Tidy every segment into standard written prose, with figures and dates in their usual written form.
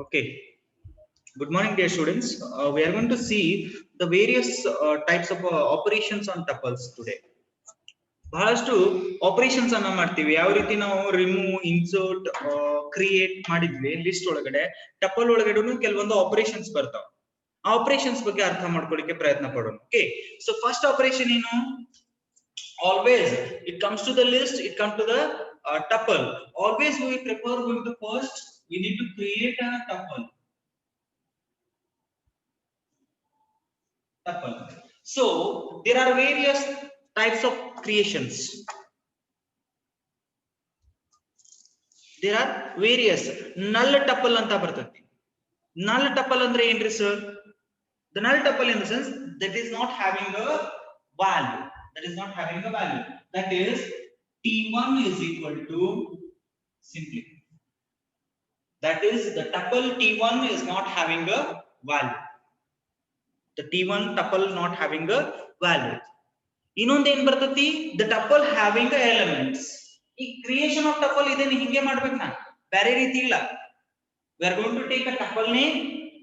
Okay. Good morning, dear students. We are going to see the various types of operations on tuples today. ಬಹಳಷ್ಟು operations ಅನ್ನ ಮಾಡ್ತೀವಿ. ಯಾವ ರೀತಿ ನಾವು remove, insert, create ಮಾಡಿದ್ವಿ list ಒಳಗಡೆ, ಟಪಲ್ ಒಳಗಡೆ ಕೆಲವೊಂದು ಆಪರೇಷನ್ಸ್ ಬರ್ತಾವ. ಆ ಆಪರೇಷನ್ಸ್ ಬಗ್ಗೆ ಅರ್ಥ ಮಾಡ್ಕೊಳ್ಳಿಕ್ಕೆ ಪ್ರಯತ್ನ ಪಡೋಣ. ಓಕೆ, ಸೊ ಫಸ್ಟ್ ಆಪರೇಷನ್ ಏನು? Always it comes to the list, it comes to the tuple. Always we prefer going to first we need to create a tuple. So there are various types of creations. There are various null tuple anta bartati. Null tuple andre enri sir? The null tuple in the sense that is not having a value. That is not having a value. That is T1 is equal to simply. That is the tuple T1 is not having a value. The T1 tuple not having a value. Innondu ಏನು ಬರ್ತತಿ? The tuple having the elements. ಈ creation of tuple ಇದನ್ನ ಹಿಂಗೆ ಮಾಡಬೇಕು ನಾನು, ಬೇರೆ ರೀತಿ ಇಲ್ಲ. We are going to take a tuple name,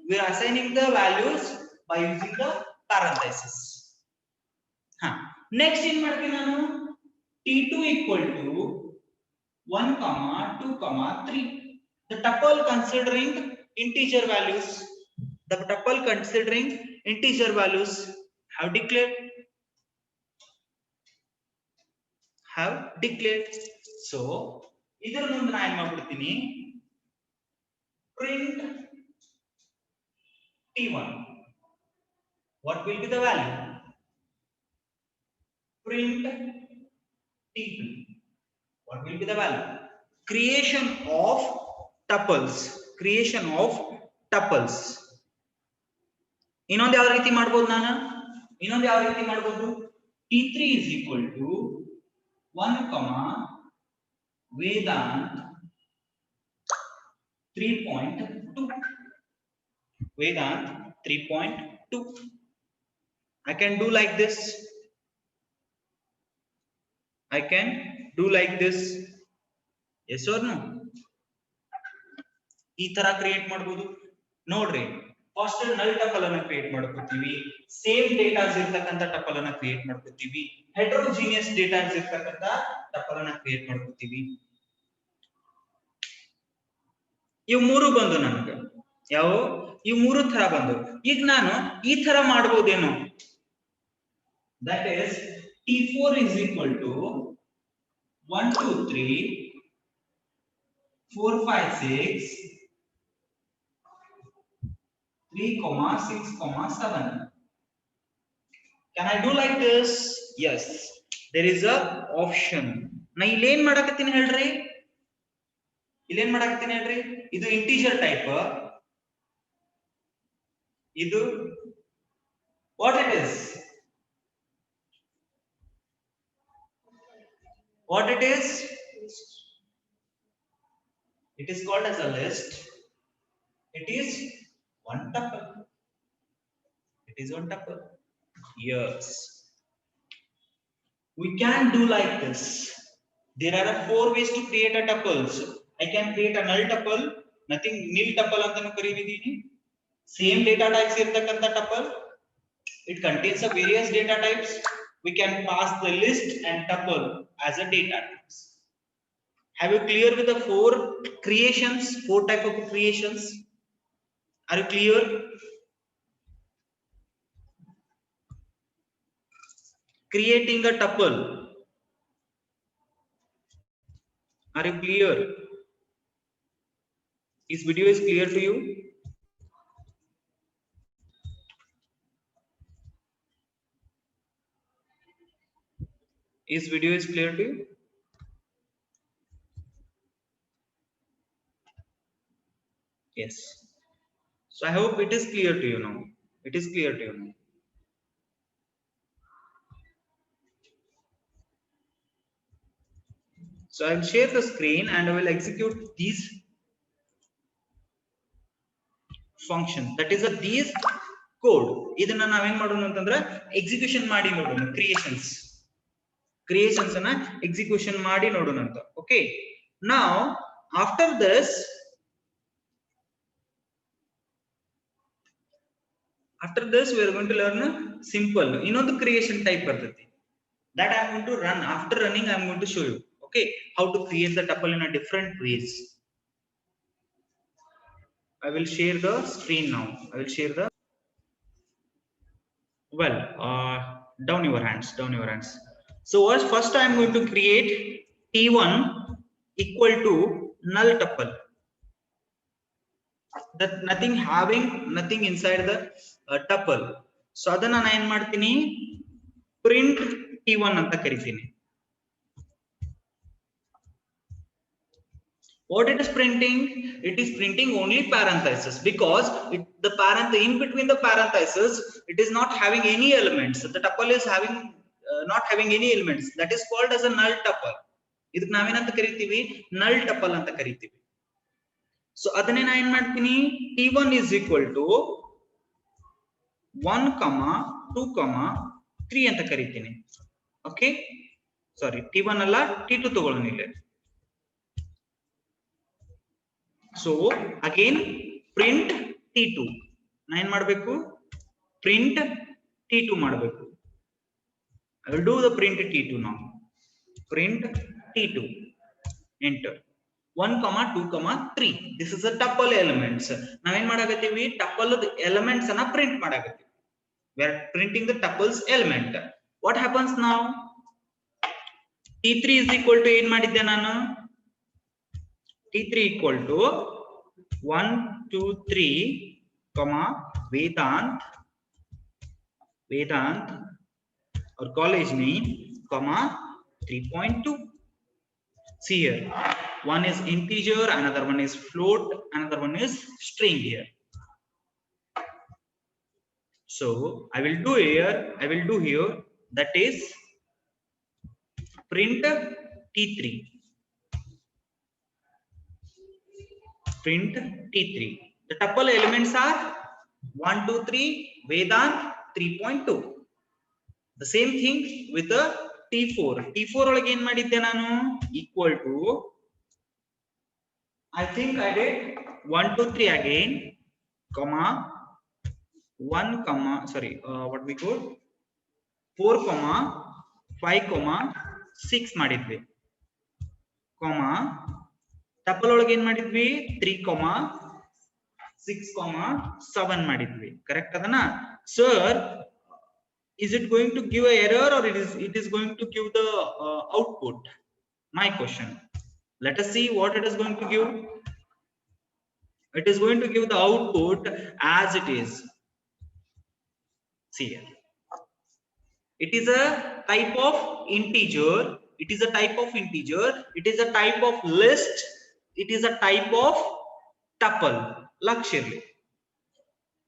we are assigning the values by using the parenthesis. Next in ಮಾಡ್ತೀನಿ ನಾನು T2 equal to 1, 2, 3. The tuple considering integer values. The tuple considering integer values have declared. So ಇದರ ಮುಂದೆ ನಾನು ಏನು ಮಾಡ್ಬಿಡ್ತೀನಿ, print T1. What will be the value? Print T2. What will be the value? Creation of tuples. ಇನ್ನೊಂದು ಯಾವ ರೀತಿ ಮಾಡಬಹುದು ನಾನು? T3 is equal to 1, Vedant 3.2. Vedant 3.2. I can do like this. Yes or no? ಈ ತರ create ಮಾಡಬಹುದು. ನೋಡ್ರಿ, first ನಲ್ ಟಪಲ್ ಅನ್ನು ಕ್ರಿಯೇಟ್ ಮಾಡ್ಕೊತೀವಿ, ಸೇಮ್ ಡೇಟಾಸ್ ಇರತಕ್ಕಂತ ಟಪಲ್ ಅನ್ನು ಕ್ರಿಯೇಟ್ ಮಾಡ್ಕೊತೀವಿ, ಹೆಟರೋಜಿನಿಯಸ್ ಡೇಟಾಸ್ ಇರತಕ್ಕಂತ ಟಪಲ್ ಅನ್ನು ಕ್ರಿಯೇಟ್ ಮಾಡ್ಕೊತೀವಿ. ಇವು ಮೂರು ಬಂದು ನನಗೆ ಈ ಮೂರು ತರ ಬಂದು. ಈಗ ನಾನು ಈ ತರ ಮಾಡಬಹುದೇನೋ? That is T4 is equal to 1, 2, 3, 4, 5, 6, 3, 6, 7. Can I do like this? Yes, there is a option. Na illen madakatini helri, idu integer type. Idu what it is? It is called as a list. It is one tuple. Yes, we can do like this. There are 4 ways to create a tuples. I can create a null tuple, nothing nil tuple antanu kareedini. Same data types irtakanta tuple. It contains a various data types. We can pass the list and tuple as a data types. Have you clear with the 4 creations, 4 type of creations? Are you clear? Creating a tuple. Are you clear? This video is clear to you? This video is clear to you? Yes. So I hope it is clear to you now. So I will share the screen and I will execute these functions. That is these code. ಇದನ್ನ ನಾವೇನ್ ಮಾಡೋಣ ಅಂತಂದ್ರೆ execution ಮಾಡಿ ನೋಡೋಣ. Creations ಅನ್ನ execution ಮಾಡಿ ನೋಡೋಣ ಅಂತ. Okay, now after this After this, we are going to learn simple. ಇನ್ನೊಂದು creation type ಬರ್ತೈತಿ. That I am going to run. After running, I am going to show you. Okay, how to create the tuple in a different ways. I will share the screen now. I will share the. Well, down your hands. Down your hands. So first I am going to create T1 equal to null tuple. That nothing having nothing inside the tuple. So ಅದನ್ನ ನಾನು ಏನ್ ಮಾಡ್ತೀನಿ print T1 ಅಂತ ಕರಿತೀನಿ. What it is printing? It is printing only parenthesis because the in between the parenthesis it is not having any elements. The tuple is having not having any elements. That is called as a null tuple. ಇದಕ್ಕೆ ನಾವೇನಂತ ಕರಿತೀವಿ null tuple ಅಂತ ಕರಿತೀವಿ. So ಅದನ್ನೇ ನಾನು ಏನು ಮಾಡ್ತೀನಿ T1 is equal to 1, 2, 3 ಅಂತ ಕರಿತೀನಿ. Okay, sorry, T1 ಅಲ್ಲ T2 ತಗೊಳ್ಳೋಣ ಇಲ್ಲಿ. So again print T2. ನಾನು ಏನು ಮಾಡಬೇಕು print T2 ಮಾಡಬೇಕು. I will do the print T2 now. Print T2. Enter. 1, 2, 3. This is a tuple elements. ನಾವೇನ್ ಮಾಡಾಕತ್ತೀವಿ tuple elements ಅನ್ನ print ಮಾಡಾಕತ್ತೀವಿ. We are printing the tuples element. What happens now? T3 is equal to ಏನ್ ಮಾಡಿದ್ದೆ ನಾನು T3 equal to 1, 2, 3, Vedant or college name, 3.2. See here, one is integer, another one is float, another one is string here. So I will do here, that is print T3. Print T3. The tuple elements are 1, 2, 3, Vedant 3.2. The same thing with the T4. T4 ಒಳಗೆ ಏನು ಮಾಡಿದ್ದೆ ನಾನು equal to I think I did 1, 2, 3 again, 1, sorry, what we call 4, 5, 6 ಮಾಡಿದ್ವಿ, tuple ಒಳಗೆ ಏನ್ ಮಾಡಿದ್ವಿ 3, 6, 7 ಮಾಡಿದ್ವಿ. Correct ಅದನ್ನ sir? Is it going to give an error or it is going to give the output? My question. Let us see what it is going to give. It is going to give the output as it is. See here. It is a type of integer. It is a type of integer. It is a type of list. It is a type of tuple. Lakshirli.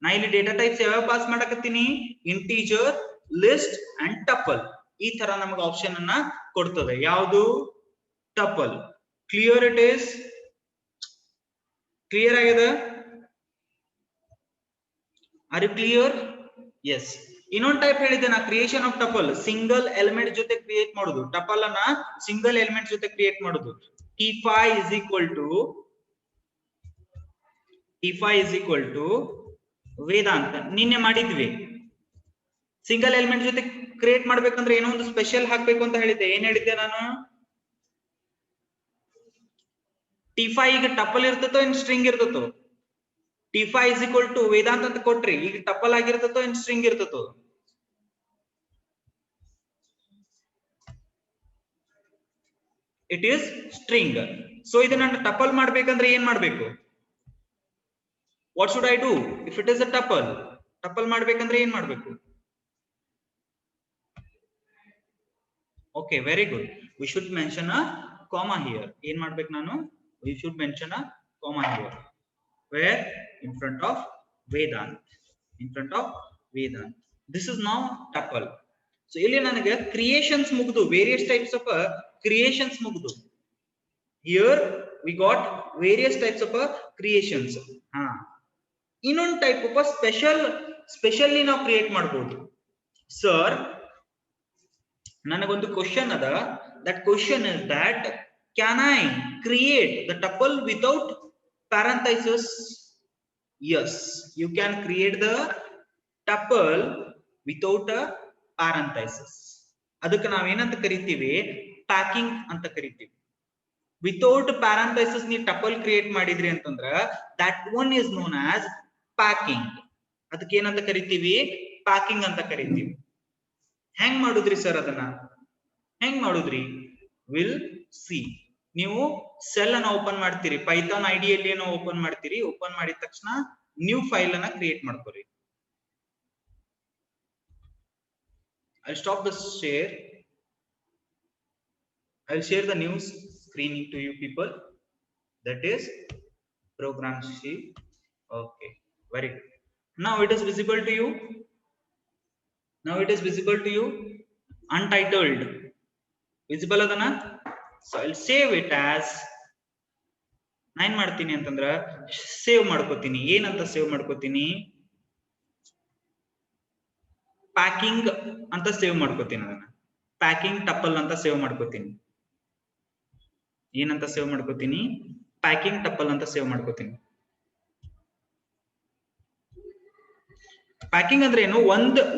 ನಾ ಇಲ್ಲಿ data types ಯಾವ pass ಮಾಡಕತ್ತೀನಿ integer, list and tuple. ಈ ತರ ನಮಗೆ option ಅನ್ನ ಕೊಡ್ತದೆ. ಯಾವುದು tuple. Clear it is? Clear ಆಗಿದೆ? Are you clear? ಎಸ್. ಇನ್ನೊಂದು ಟೈಪ್ ಹೇಳಿದ್ದೆ ನಾ, creation of tuple. Single element ಜೊತೆ ಕ್ರಿಯೇಟ್ ಮಾಡೋದು. ಟಪಲ್ ಅನ್ನ ಸಿಂಗಲ್ ಎಲಿಮೆಂಟ್ ಜೊತೆ ಕ್ರಿಯೇಟ್ ಮಾಡೋದು. T5 is equal to ವೇದಾಂತ. ನಿನ್ನೆ ಮಾಡಿದ್ವಿ. ಸಿಂಗಲ್ ಎಲಿಮೆಂಟ್ ಜೊತೆ ಕ್ರಿಯೇಟ್ ಮಾಡ್ಬೇಕಂದ್ರೆ ಏನೋ ಒಂದು ಸ್ಪೆಷಲ್ ಹಾಕ್ಬೇಕು ಅಂತ ಹೇಳಿದ್ದೆ. ಏನ್ ಹೇಳಿದ್ದೆ ನಾನು? T5 ಈಗ ಟಪಲ್ ಇರ್ತತೋ ಇನ್ ಸ್ಟ್ರಿಂಗ್ ಇರ್ತತೋ? T5 is equal to ವೇದಾಂತ ಅಂತ ಕೊಟ್ರಿ, ಈಗ ಟಪಲ್ ಆಗಿರ್ತತೋ ಇನ್ ಸ್ಟ್ರಿಂಗ್ ಇರ್ತತೋ? It is string. So ಇದನ್ನ ಟಪಲ್ ಮಾಡ್ಬೇಕಂದ್ರೆ ಏನ್ ಮಾಡ್ಬೇಕು? What should I do if it is a tuple? Tuple ಮಾಡ್ಬೇಕಂದ್ರೆ ಏನ್ ಮಾಡ್ಬೇಕು? Okay, very good. We should mention a comma here. ಏನ್ ಮಾಡ್ಬೇಕು ನಾನು? We should mention a comma here. Where? In front of Vedant. In front of Vedant. This is now tuple. So ಇಲ್ಲಿ ನನಗೆ creations ಮುಗಿದು, various types of creations ಮುಗಿದು. Here we got various types of creations. ಇನ್ನೊಂದು type of specially ನಾವು create ಮಾಡಬಹುದು. Sir, ನನಗೊಂದು question ಅದ. That question is that can I create the tuple without parenthesis? Yes, you can create the tuple without a parenthesis. ಅದಕ್ಕೆ ನಾವೇನಂತ ಕರಿತೀವಿ? Packing ಅಂತ ಕರಿತೀವಿ. ವಿತೌಟ್ ಪ್ಯಾರಂಥೈಸಿಸ್ ನೀವು ಟಪಲ್ ಕ್ರಿಯೇಟ್ ಮಾಡಿದ್ರಿ ಅಂತಂದ್ರ that one is known as packing. ಅದಕ್ಕೆ ಏನಂತ ಕರಿತೀವಿ? ಪ್ಯಾಕಿಂಗ್ ಅಂತ ಕರಿತೀವಿ. ಹೆಂಗ್ ಮಾಡುದ್ರಿ ಸರ್? ಅದನ್ನ ಹೆಂಗ್ ಮಾಡುದ್ರಿ? Will see. ನೀವು ಸೆಲ್ ಅನ್ನ ಓಪನ್ ಮಾಡ್ತೀರಿ, ಪೈಥಾನ್ ಐಡಿಯಲ್ಲಿ ಏನೋ ಓಪನ್ ಮಾಡ್ತೀರಿ. ಓಪನ್ ಮಾಡಿದ ತಕ್ಷಣ ನ್ಯೂ ಫೈಲ್ ಅನ್ನ ಕ್ರಿಯೇಟ್ ಮಾಡ್ಕೊರಿ. I'll stop the share. I'll share the new screening to you people. That is program sheet. Okay, very good. Now it is visible to you. Now it is visible to you. Untitled. Visible adana? So I'll save it as. ನಾನು ಮಾಡ್ತೀನಿ ಅಂತಂದ್ರ save ಮಾಡ್ಕೋತೀನಿ. ಏನಂತ save ಮಾಡ್ಕೋತೀನಿ? Packing ಅಂತ save ಮಾಡ್ಕೋತೀನಿ. ಅದನ್ನ packing tuple ಅಂತ ಸೇವ್ ಮಾಡ್ಕೋತೀನಿ. ಏನಂತ ಸೇವ್ ಮಾಡ್ಕೋತೀನಿ? ಪ್ಯಾಕಿಂಗ್ ಟಪಲ್ ಅಂತ ಸೇವ್ ಮಾಡ್ಕೋತೀನಿ. ಪ್ಯಾಕಿಂಗ್ ಅಂದ್ರೆ ಏನು?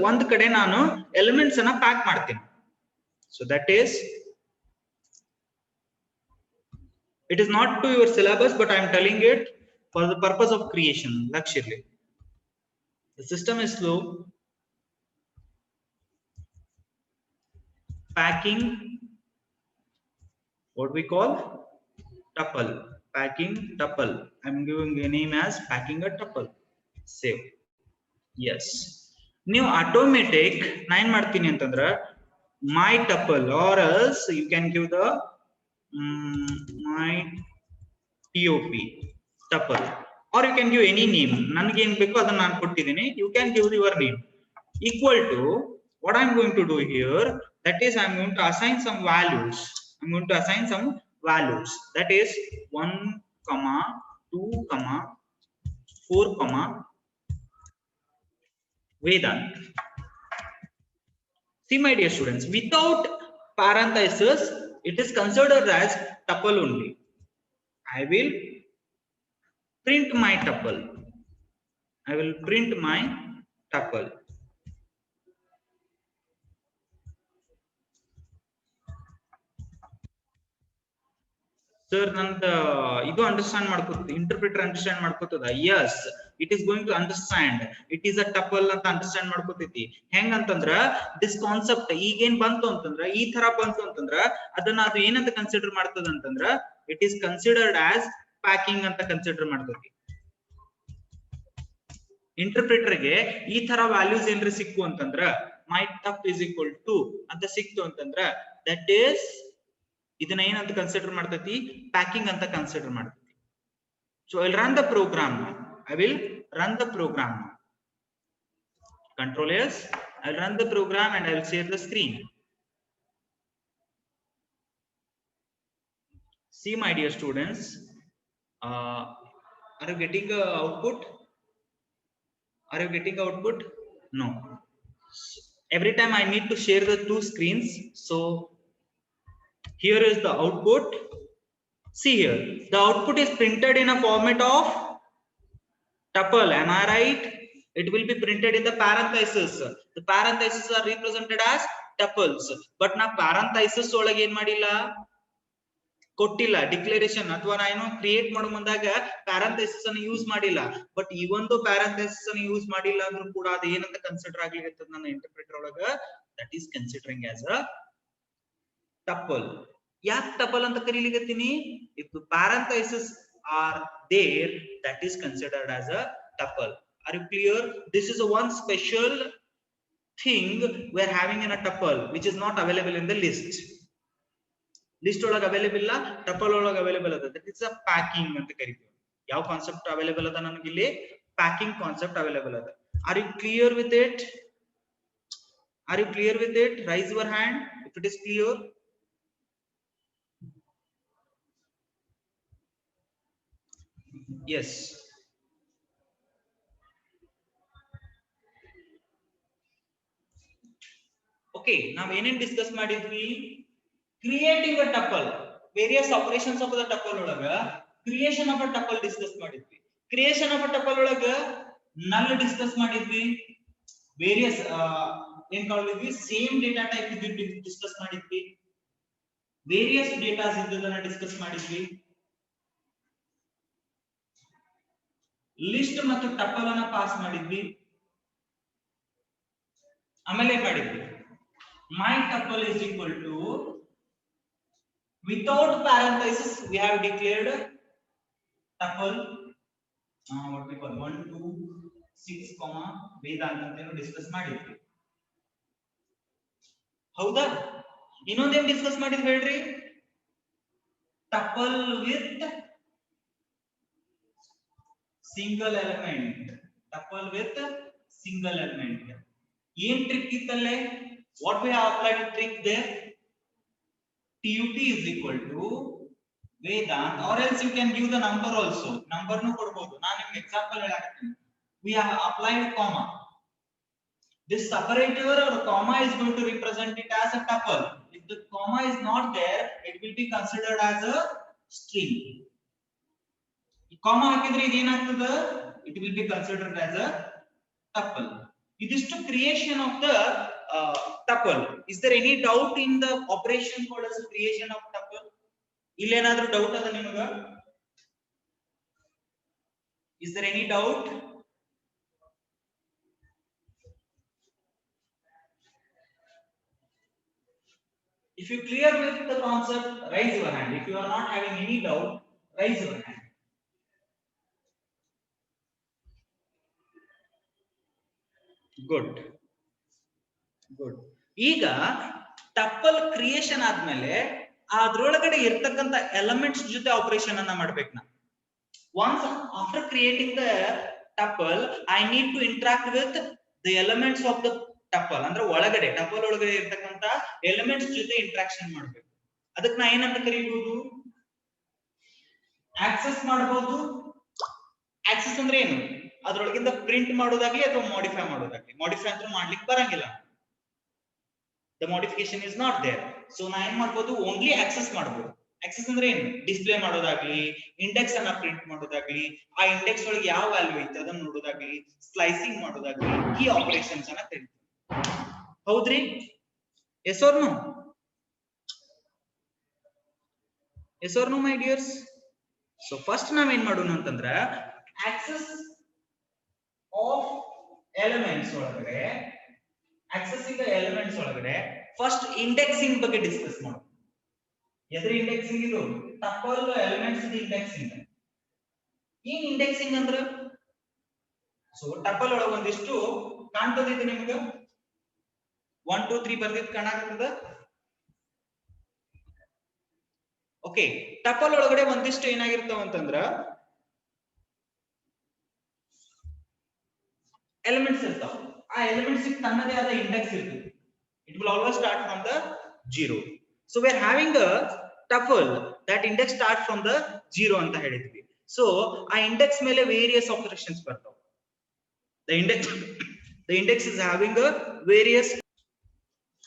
ಒಂದ್ ಕಡೆ ನಾನು ಎಲಿಮೆಂಟ್ಸ್ ಅನ್ನ ಪ್ಯಾಕ್ ಮಾಡ್ತೀನಿ. So that is, it is not to your syllabus, but I am telling it for the purpose of creation. Lakshirli, the system is slow. Packing, what we call tuple. Packing tuple. I am giving a name as packing a tuple. Save. Yes. New automatic 9 ಮಾಡ್ತೀನಿ ಅಂತಂದ್ರ my tuple, or else you can give the my top tuple, or you can give any name. ನನಗೆ ಏನು ಬೇಕೋ ಅದನ್ನ ನಾನು ಕೊಟ್ಟಿದ್ದೀನಿ. You can give your name. Equal to what I am going to do here, that is I am going to assign some values. I am going to assign some values. That is 1, 2, 4, Vedant. See my dear students, without parenthesis it is considered as tuple only. I will print my tuple. I will print my tuple. Sir, ನಂದ ಇದು understand ಮಾಡ್ಕೋತ, interpreter understand ಮಾಡ್ಕೋತದ? Yes, it is going to understand. It is a tuple ಅಂತ understand ಮಾಡ್ಕೋತೈತಿ. ಹೆಂಗ್ ಅಂತಂದ್ರ this concept ಈಗೇನ್ ಬಂತು ಅಂತಂದ್ರ, ಈ ತರ ಬಂತು ಅಂತಂದ್ರ ಅದನ್ನ ಅದು ಏನಂತ ಕನ್ಸಿಡರ್ ಮಾಡ್ತದ ಅಂತಂದ್ರ it is considered as packing ಅಂತ ಕನ್ಸಿಡರ್ ಮಾಡ್ತೈತಿ. ಇಂಟರ್ಪ್ರಿಟರ್ ಗೆ ಈ ತರ ವ್ಯಾಲ್ಯೂಸ್ ಏನ್ರಿ ಸಿಕ್ಕು ಅಂತಂದ್ರ my tup is equal to ಅಂತ ಸಿಕ್ತು ಅಂತಂದ್ರ ದಟ್ ಈಸ್ ಇದನ್ನ ಏನಂತ ಕನ್ಸಿಡರ್ ಮಾಡ್ತೈತಿ? ಪ್ಯಾಕಿಂಗ್ ಅಂತ ಕನ್ಸಿಡರ್ ಮಾಡ್ತೈತಿ. So I will run the program. I will run the program. Control S. I will run the program and I will share the screen. See my dear students, are you getting output? Are you getting output? No. Every time I need to share the two screens. So here is the output. See here, the output is printed in a format of tuple. Am I right? It will be printed in the parenthesis. The parentheses are represented as tuples. But na parenthesis ಒಳಗೆ ಏನು ಮಾಡಿಲ್ಲ, ಕೊಟ್ಟಿಲ್ಲ declaration, ಅಥವಾ ನಾನು create ಮಾಡೋ ಮುಂದಾಗ parenthesis ಅನ್ನು use ಮಾಡಿಲ್ಲ. ಬಟ್ ಈ ಒಂದು ಪ್ಯಾರಂಥೆಸಿಸ್ ಅನ್ನು ಯೂಸ್ ಮಾಡಿಲ್ಲ ಅಂದ್ರೂ ಕೂಡ ಅದು ಏನಂತ ಕನ್ಸಿಡರ್ ಆಗ್ಲಿಕ್ಕೆ ನನ್ನ ಇಂಟರ್ಪ್ರಿಟರ್ ಒಳಗ, that is considering as a tuple. ಯಾಕೆ ಟಪಲ್ ಅಂತ ಕರೀಲಿಕತ್ತೀನಿ? If parenthesis are there, that is considered as a tuple. Are you clear? This is a one special thing we are having in a tuple which is not available in the list. List ಒಳಗೆ available ಇಲ್ಲ, tuple ಒಳಗೆ available ಅದ. That is a packing ಅಂತ ಕರೀತೀವಿ. ಯಾವ concept available ಅದ ನನಗೆ ಇಲ್ಲಿ? Packing concept available ಅದ. Are you clear with it? Are you clear with it? Raise your hand if it is clear. Yes. Okay, now ಏನೇನ್ ಡಿಸ್ಕಸ್ ಮಾಡಿದ್ವಿ? Creating a tuple, various operations of the tuple ಒಳಗ creation of a tuple discuss ಮಾಡಿದ್ವಿ. Creation of a tuple ಒಳಗ null discuss ಮಾಡಿದ್ವಿ. Various ಏನ್ ಕಾಣಿದ್ವಿ, same data type ಇದ್ದು discuss ಮಾಡಿದ್ವಿ, ವೇರಿಯಸ್ ಡೇಟಾಸ್ ಇದ್ದದನ್ನ ಡಿಸ್ಕಸ್ ಮಾಡಿದ್ವಿ, ಲಿಸ್ಟ್ ಮತ್ತು ಟಪಲ್ ಅನ್ನ ಪಾಸ್ ಮಾಡಿದ್ವಿ. ಆಮೇಲೆ ಏನ್ ಮಾಡಿದ್ವಿ, my tuple is equal to, without parenthesis we have declared tuple what we call 1 2 6 comma ವೇದಾಂತ ಅಂತ ಡಿಸ್ಕಸ್ ಮಾಡಿದ್ವಿ. ಹೌದಾ? ಇನ್ನೊಂದೇನ್ ಡಿಸ್ಕಸ್ ಮಾಡಿದ್ವಿ ಹೇಳ್ರಿ, tuple with single element, tuple with single element. ಏನ್ trick ಇತ್ತಲ್ಲೇ, what we have applied a trick there, tut is equal to Vedanta, or else you can give the number also, number nu ಕೊಡಬಹುದು. ನಾನು ನಿಮಗೆ example ಹೇಳಾಕತ್ತೀನಿ. We have applied comma, this separator or comma is going to represent it as a tuple. If the comma is not there, it will be considered as a string. comma ಹಾಕಿದ್ರೆ ಇದು ಏನಾಗ್ತದೆ, it will be considered as a tuple. Idistu creation of the tuple. Is there any doubt in the operation called as creation of tuple? ಇಲ್ಲೇನಾದ್ರೂ doubt ಅದ ನಿಮಗ? Is there any doubt? If you clear with the concept, raise your hand. If you are not having any doubt, raise your hand. Good. Good. ಈಗ tuple creation ಆದ್ಮೇಲೆ ಅದ್ರೊಳಗಡೆ ಇರ್ತಕ್ಕಂತ elements ಜೊತೆ operation ಅನ್ನ ಮಾಡ್ಬೇಕು ನಾವು. Once after creating the tuple, I need to interact with the elements of the tuple. ಅಂದ್ರೆ ಒಳಗಡೆ tuple ಒಳಗಡೆ ಇರ್ತಕ್ಕಂತ ಎಲಿಮೆಂಟ್ಸ್ ಜೊತೆ ಇಂಟರಾಕ್ಷನ್ ಮಾಡ್ಬೇಕು. ಅದಕ್ಕೆ ನಾ ಏನಂತ ಕರೀಬಹುದು, ಆಕ್ಸೆಸ್ ಮಾಡಬಹುದು. ಆಕ್ಸೆಸ್ ಅಂದ್ರೆ ಏನು, ಅದ್ರೊಳಗಿಂದ ಪ್ರಿಂಟ್ ಮಾಡೋದಾಗ್ಲಿ ಅಥವಾ ಮಾಡಿಫೈ ಮಾಡೋದಾಗ್ಲಿ. ಮಾಡಿಫೈ ಅಂತೂ ಮಾಡ್ಲಿಕ್ಕೆ ಬರಂಗಿಲ್ಲ, the modification is not there. So ನಾ ಏನ್ ಮಾಡಬಹುದು, ಓನ್ಲಿ ಆಕ್ಸೆಸ್ ಮಾಡಬಹುದು. ಆಕ್ಸೆಸ್ ಅಂದ್ರೆ ಏನು, ಡಿಸ್ಪ್ಲೇ ಮಾಡೋದಾಗ್ಲಿ, ಇಂಡೆಕ್ಸ್ ಅನ್ನ ಪ್ರಿಂಟ್ ಮಾಡೋದಾಗ್ಲಿ, ಆ ಇಂಡೆಕ್ಸ್ ಒಳಗೆ ಯಾವ ವ್ಯಾಲ್ಯೂ ಐತೆ ಅದನ್ನ ನೋಡೋದಾಗ್ಲಿ, ಸ್ಲೈಸಿಂಗ್ ಮಾಡೋದಾಗ್ಲಿ, ಈ ಆಪರೇಷನ್ಸ್ ಅನ್ನ ಕರೀತೀವಿ. ಹೌದ್ರಿ? Yes or no? Yes or no my dears? So first ನಾವೇನ್ ಮಾಡೋಣ ಅಂತಂದ್ರ, ಆಕ್ಸೆಸ್ ಆಫ್ ಎಲಿಮೆಂಟ್ಸ್ ಒಳಗಡೆ, ಆಕ್ಸೆಸಿಂಗ್ ಎಲಿಮೆಂಟ್ಸ್ ಒಳಗಡೆ ಫಸ್ಟ್ ಇಂಡೆಕ್ಸಿಂಗ್ ಬಗ್ಗೆ ಡಿಸ್ಕಸ್ ಮಾಡೋಣ. ಎದ್ರ ಇಂಡೆಕ್ಸಿಂಗ್ ಇದು, ಟಪಲ್ ಎಲಿಮೆಂಟ್ಸ್ ಇಂಡೆಕ್ಸಿಂಗ್. ಏನ್ ಇಂಡೆಕ್ಸಿಂಗ್ ಅಂದ್ರ, ಸೊ ಟಪಲ್ ಒಳಗ ಒಂದಿಷ್ಟು ಕಾಣ್ತದಿದೆ ನಿಮ್ಗೆ, 1 2 3 ಬರ್ದಿದ್ ಕಾಣಾಕತ್ತದ. ಓಕೆ, ಟಪಲ್ ಒಳಗಡೆ ಒಂದಿಷ್ಟು ಏನಾಗಿರ್ತಾವ ಅಂತಂದ್ರ ಎಲಿಮೆಂಟ್ಸ್ ಇರ್ತಾವ. ಆ ಎಲಿಮೆಂಟ್ಸ್ ತನ್ನದೇ ಆದ ಇಂಡೆಕ್ಸ್ ಇರ್ತದೆ. It will always start from the 0. So we are having a tuple that index start from the 0 ಅಂತ ಹೇಳಿದ್ವಿ. So ಆ ಇಂಡೆಕ್ಸ್ ಮೇಲೆ ವೇರಿಯಸ್ ಆಪರೇಷನ್ಸ್ ಬರ್ತಾವ. The index is having a various,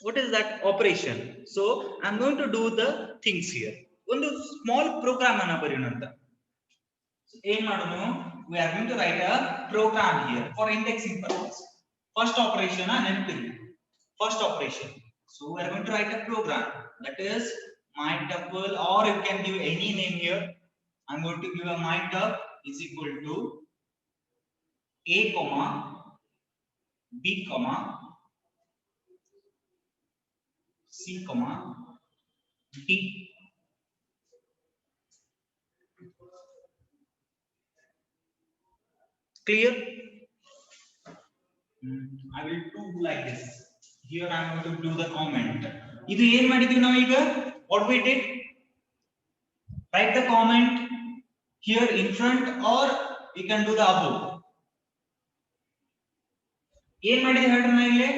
what is that operation? So I am going to do the things here. ಒಂದು small program ಅನ್ನ ಬರೆಯೋಣ ಅಂತ. ಏನ್ ಮಾಡೋಣ, we are going to write a program here for indexing purpose. First operation ನೆನಪಿಡಿ, first operation. So we are going to write a program that is my tuple, or you can give any name here. I'm going to give a my tuple is equal to a comma b comma c comma d. Clear? I will do like this. Here I am going to do the comment. ಇದು ಏನ್ ಮಾಡಿದ್ವಿ ನಾವು ಈಗ? What we did? Write the comment here in front, or we can do the above. ಏನ್ ಮಾಡಿದೆ ಹೇಳ್ರಿ, ನಾ ಇಲ್ಲಿ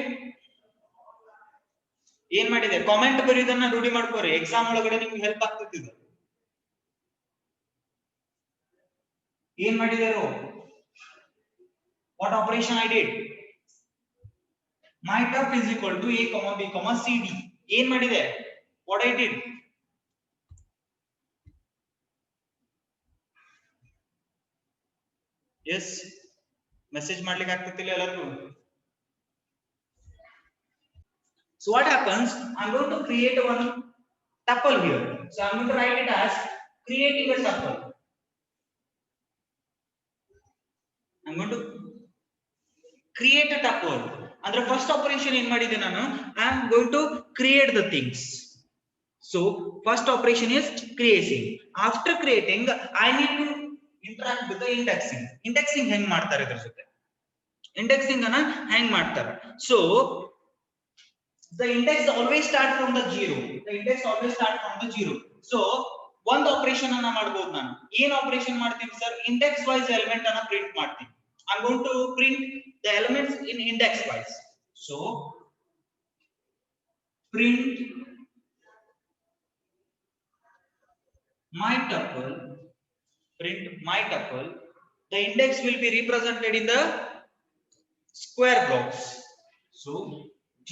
ಏನ್ ಮಾಡಿದೆ, ಕಾಮೆಂಟ್ ಬರೆಯೋದನ್ನ ರೂಢಿ ಮಾಡ್ಕೋರಿ. ಎಕ್ಸಾಮ್ ಒಳಗಡೆ ನಿಮ್ಗೆ ಹೆಲ್ಪ್ ಆಗ್ತದೆ ಇದು. ಏನ್ ಮಾಡಿದಾರೋ, what operation I did? My tuple is equal to a comma b comma c d. ಏನ್ ಮಾಡಿದೆ, what I did? Yes, message ಮಾಡ್ಲಿಕ್ಕೆ ಆಗ್ತಿಲ್ಲ ಎಲ್ಲರಿಗೂ? So what happens? I'm going to create one tuple here. So I'm going to write it as creating a tuple. I'm going to create a tuple. Andre first operation in madide nanu, I am going to create the things. So first operation is creating. After creating, I need to interact with the indexing. Indexing hang ಮಾಡ್ತಾರೆ ಇದರ ಜೊತೆ. Indexing ಅನ್ನ hang ಮಾಡ್ತಾರೆ. So the index always start from the zero. The index always start from the zero. So one operation ಅನ್ನ ಮಾಡಬಹುದು ನಾನು. ಏನು operation ಮಾಡ್ತೀನಿ ಸರ್? Index wise element ಅನ್ನ ಪ್ರಿಂಟ್ ಮಾಡ್ತೀನಿ. I'm going to print the elements in index wise. So print my tuple, print my tuple. The index will be represented in the square blocks. So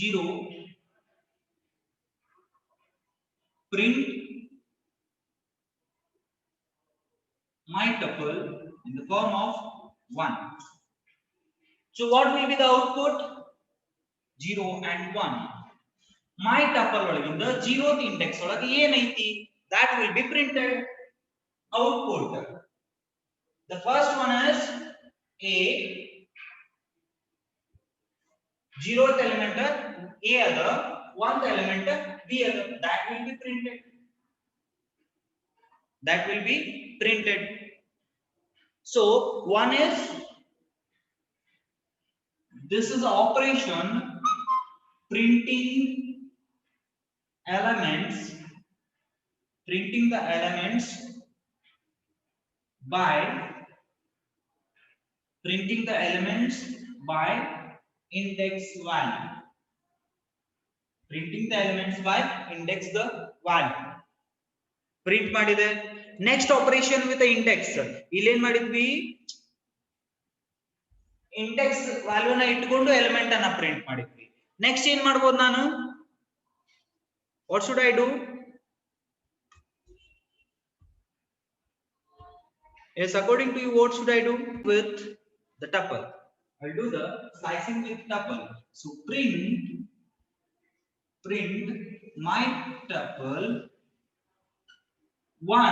0 print my tuple in the form of 1. So what will be the output? 0 and 1. My tuple ಒಳಗಿಂದ 0th index ಒಳಗೆ ಏನೈತಿ? That will be printed output. The first one is A, 0th element A other, 1th element B other. That will be printed. That will be printed. So one is, this is operation printing elements, printing the elements by printing the elements by index value. Printing the elements by index the value. Print ಮಾಡಿದೆ. Next operation with the index. ಇಲ್ಲಿ ಏನು ಮಾಡಿದ್ವಿ? Index value ನ ಇಟ್ಕೊಂಡು element ಅನ್ನ print ಮಾಡಿದ್ವಿ. Next ಏನು ಮಾಡಬಹುದು ನಾನು? What should I do? Yes, according to you, what should I do with the tuple? I'll do the slicing with tuple. So print my tuple 1,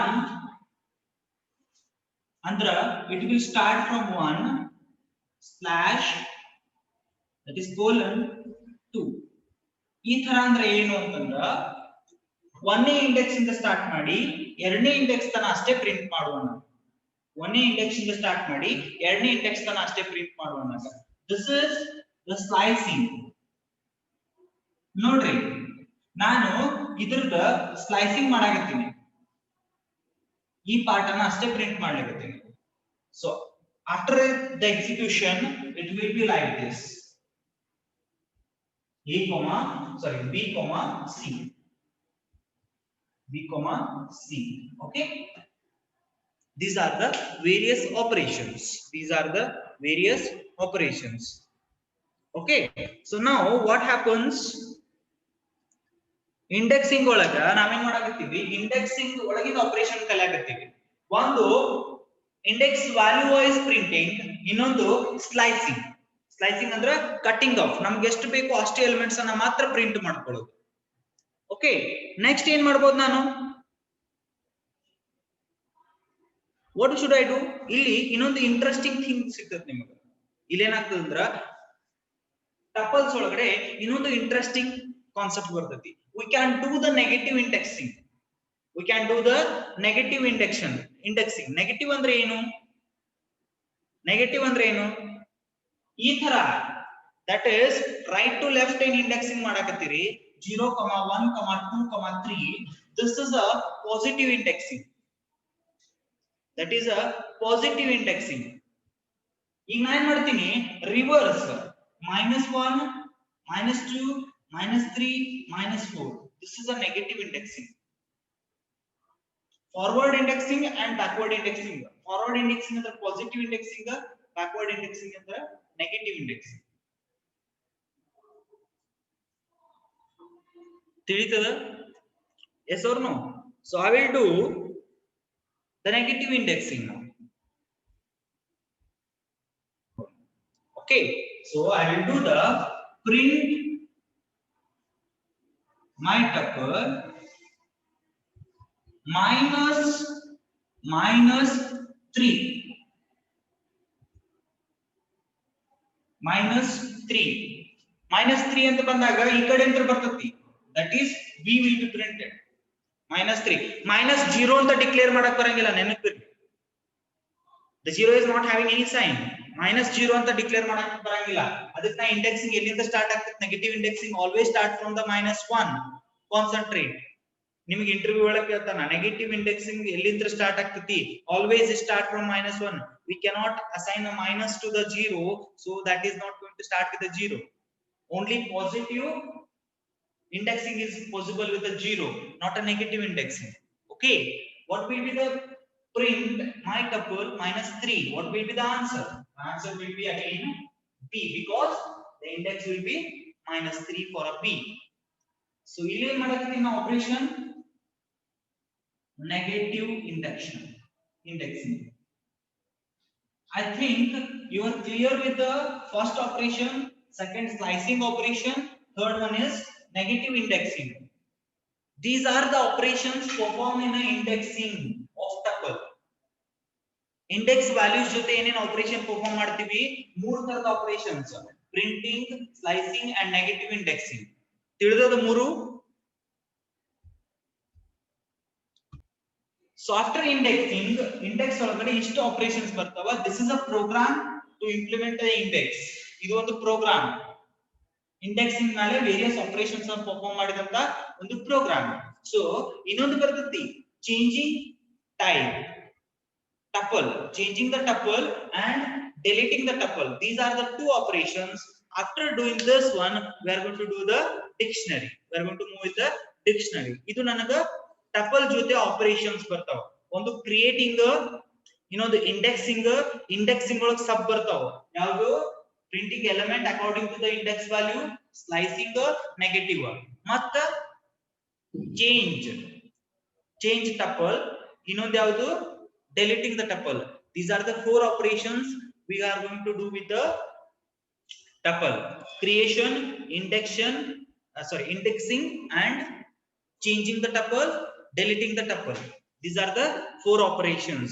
andra it will start from 1 slash, that is colon 2. ಈ ತರ ಅಂದ್ರೆ ಏನು ಅಂತಂದ್ರ 1ನೇ index ಇಂದ start ಮಾಡಿ 2ನೇ index ತನ ಅಷ್ಟೇ ಪ್ರಿಂಟ್ ಮಾಡೋಣ. 1ನೇ ಇಂಡೆಕ್ಸ್ ಇಂದ ಸ್ಟಾರ್ಟ್ ಮಾಡಿ 2ನೇ ಇಂಡೆಕ್ಸ್ ತನ ಅಷ್ಟೇ ಪ್ರಿಂಟ್ ಮಾಡೋಣ. This is the slicing. ನೋಡ್ರಿ, ನಾನು ಇದರದ ಸ್ಲೈಸಿಂಗ್ ಮಾಡಾಕತ್ತೀನಿ. ಈ ಪಾರ್ಟ್ ಅನ್ನ ಅಷ್ಟೇ print ಮಾಡ್ಲಿಕತ್ತೀನಿ. So after the execution it will be like this. B, C. B, C. Okay. These are the various operations. These are the various operations. Okay. So now what happens? Indexing ಒಳಗ ನಾವೇನ್ ಮಾಡಾಕತ್ತೀವಿ? Indexing ಒಳಗಿನ operation ಕಲಿಯಾಕತ್ತೀವಿ. ಒಂದು index value wise printing, ಇನ್ನೊಂದು slicing. Slicing ಅಂದ್ರೆ cutting of. ನಮ್ಗೆ ಎಷ್ಟು ಬೇಕು ಅಷ್ಟೇ ಎಲಿಮೆಂಟ್ಸ್ ಅನ್ನ ಮಾತ್ರ ಪ್ರಿಂಟ್ ಮಾಡ್ಕೊಳ್ಳೋದು. ಓಕೆ, ನೆಕ್ಸ್ಟ್ ಏನ್ ಮಾಡಬಹುದು ನಾನು? What should I do? ಇಲ್ಲಿ ಇನ್ನೊಂದು ಇಂಟ್ರೆಸ್ಟಿಂಗ್ ಥಿಂಗ್ ಸಿಗ್ತದೆ ನಿಮಗೆ. ಇಲ್ಲಿ ಏನಾಗ್ತದೆ ಅಂದ್ರ ಟಪಲ್ಸ್ ಒಳಗಡೆ ಇನ್ನೊಂದು ಇಂಟ್ರೆಸ್ಟಿಂಗ್ ಕಾನ್ಸೆಪ್ಟ್ ಬರ್ತೈತಿ. We can do the negative indexing. We can do the negative indexing. Negative ಅಂದ್ರೆ ಏನು? ನೆಗೆಟಿವ್ ಅಂದ್ರೆ ಏನು? ಈ ತರ, that is right to left in indexing ಮಾಡಾಕತ್ತೀರಿ 0, 1, 2, 3. This is a positive indexing. That is a positive indexing. ಈಗ ನಾನು ಏನ್ ಮಾಡ್ತೀನಿ? Reverse -1, -2, -3, -4. This is a negative indexing. Forward indexing and backward indexing. Forward indexing ಅಂದ್ರೆ positive indexing, backward indexing ಅಂದ್ರೆ negative indexing. ತಿಳಿತದ? Yes or no? So I will do the negative indexing now. Okay, so I will do the print my tuple minus 3 minus 3 ಅಂತ ಬಂದಾಗ ಈ ಕಡೆ ಅಂತ ಬರ್ತತಿ, that is b will be printed minus 3 minus 0 ಅಂತ declare ಮಾಡಕ್ ಬರಂಗಿಲ್ಲ, ನೆನಪಿರ್ಲಿ. the 0 is not having any sign. minus 0 ಅಂತ ಡಿಕ್ಲೇರ್ ಮಾಡಕ್ ಬರಂಗಿಲ್ಲ. ಅದಕ್ಕೆ ನಾ ಇಂಡೆಕ್ಸಿಂಗ್ ಎಲ್ಲಿಂದ ಸ್ಟಾರ್ಟ್ ಆಗ್ತದೆ? Negative indexing always start from the -1. Concentrate. ನಿಮಗೆ ಇಂಟರ್ವ್ಯೂ ಒಳಗೆ ಕೇಳ್ತಾನ ನೆಗೆಟಿವ್ ಇಂಡೆಕ್ಸಿಂಗ್ ಎಲ್ಲಿಂದ ಸ್ಟಾರ್ಟ್ ಆಗ್ತತಿ? Always start from -1. we cannot assign a minus to the 0, so that is not going to start with the 0. only positive indexing is possible with a 0, not a negative indexing. Okay, what will be the print my tuple minus 3? what will be the answer? The answer will be again b, because the index will be -3 for a b. so ಇಲ್ಲಿ ಏನು ಮಾಡಕತ್ತೀವಿ ನಾವು operation? negative indexing. I think you are clear with the first operation, second slicing operation, third one is negative indexing. These are the operations performed in an indexing of tuple. Index values ಜೊತೆ ಏನೇನು operation perform ಮಾಡ್ತೀವಿ? ಮೂರು ತರದ operations: printing, slicing and negative indexing. ತಿಳಿದದ ಮೂರು? So after indexing, index ಒಳಗಡೆ ಇಷ್ಟು operations ಬರ್ತಾವ. this is a program to implement the index. ಇದು ಒಂದು ಪ್ರೋಗ್ರಾಮ್. ಇಂಡೆಕ್ಸಿಂಗ್ ಮೇಲೆ ವೇರಿಯಸ್ ಆಪರೇಷನ್ಸ್ ಅನ್ನು ಪರ್ಫಾರ್ಮ್ ಮಾಡಿದಂತ ಒಂದು ಪ್ರೋಗ್ರಾಮ್. ಸೊ ಇನ್ನೊಂದು ಬರ್ತೈತಿ changing type tuple, changing the tuple and deleting the tuple. These are the two operations. After doing this one, we are going to do the dictionary. We are going to move with the dictionary. ಇದು ನನಗ tuple ಜೊತೆ operations ಬರ್ತಾವ. ಒಂದು creating, the indexing ಒಳಗೆ sub ಬರ್ತಾವ. ಯಾವುದು? Printing element according to the index value, slicing negative, ಮತ್ತ change tuple. ಇನ್ನೊಂದು ಯಾವುದು? deleting the tuple. These are the four operations we are going to do with the tuple: creation, indexing and changing the tuple, deleting the tuple. These are the four operations.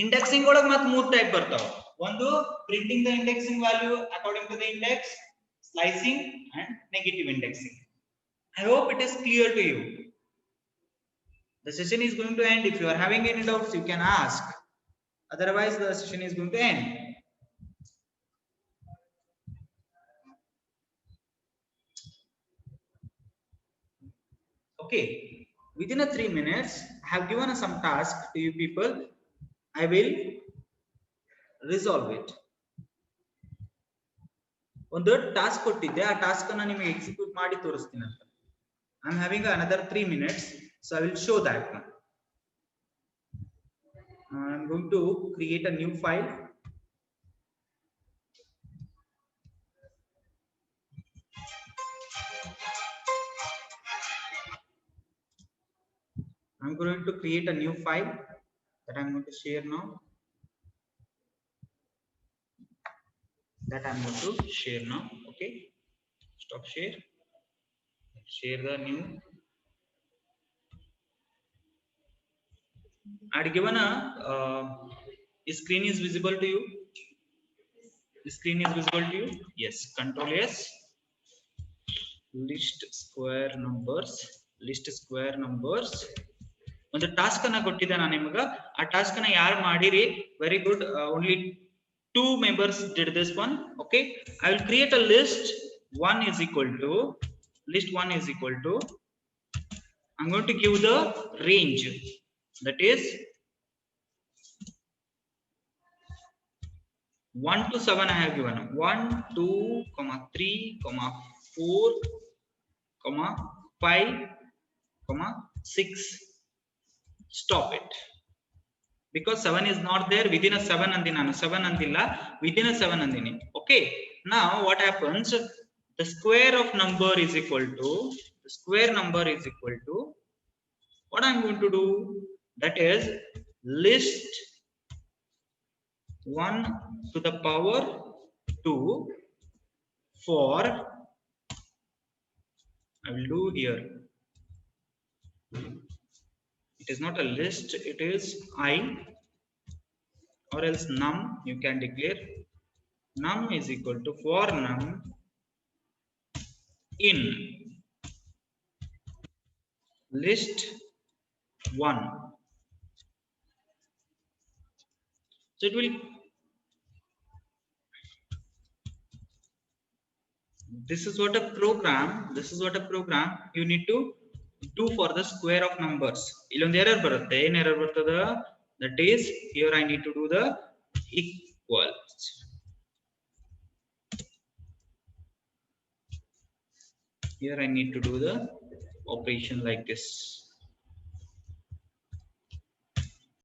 Indexing ಒಳಗೆ ಮತ್ತೆ ಮೂರು type ಬರ್ತಾವ. ಒಂದು printing the indexing value according to the index, slicing and negative indexing. I hope it is clear to you. The session is going to end. If you are having any doubts, you can ask. Otherwise, the session is going to end. Okay. Within 3 minutes, I have given some task to you people. I will resolve it. ಒಂದು task ಕೊಟ್ಟಿದ್ದೆ, ಆ task ಅನ್ನು ನಿಮಗೆ execute ಮಾಡಿ ತೋರಿಸ್ತೀನಿ ಅಂತ. I am having another 3 minutes, so I will show that one. I am going to create a new file. I am going to create a new file that I am going to share now. Okay, stop share. Share the new. I had given a screen is visible to you. The screen is visible to you. Yes. Control S. List square numbers. ಒಂದು task ಅನ್ನ ಕೊಟ್ಟಿದ್ದೆ ನಾನು ನಿಮಗೆ. ಆ task ಅನ್ನ ಯಾರು ಮಾಡಿರಿ, very good. Only 2 members did this one. Okay, I will create a list. List 1 is equal to I'm going to give the range, that is 1 to 7. I have given 1, 2, 3, 4, 5, 6. Stop it, because 7 is not there. Within a 7 andina, 7 andilla, within a 7 andini. Okay, now what happens? The square number is equal to what I am going to do, that is list 1 to the power 2 for I will do here. It is not a list, it is I, or else num. You can declare num is equal to for num in list 1. So it will, this is what a program you need to do for the square of numbers. Illondu error barutte, en error bartada, that is here I need to do the equals. Here I need to do the operation like this.